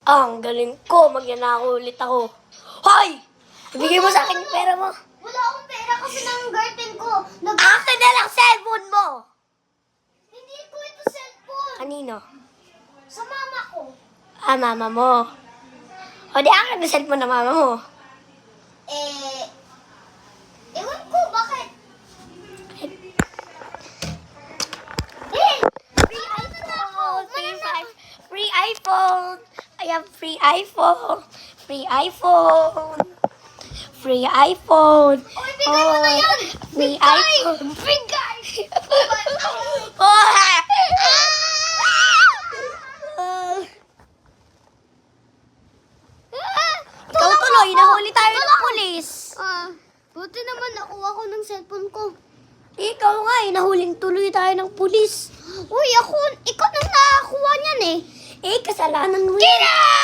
Ang galing ko, magnanakaw ulit ako. Hoy! Ibigay mo sa akin yung pera mo. Wala akong pera kasi ng girlfriend ko. Akin na lang cellphone mo! Hindi ko ito cellphone. Kanino? Sa mama ko. Ah, mama mo. O di akin na cellphone na mama mo. Ewan ko, bakit? Eh, free iPhone ako. Free iPhone! I have free iPhone! Free iPhone! Free iPhone! Oy, bigay mo na yan. Free Bigay! iPhone! Bigay! Oh! Ikaw tuloy, nahuli tayo ng pulis. Buti naman nakuha ko ng cellphone ko. Ikaw nga nahuling tuloy tayo ng pulis. Uy, ikaw nang nakakuha niyan eh. Kasalanan mo yan.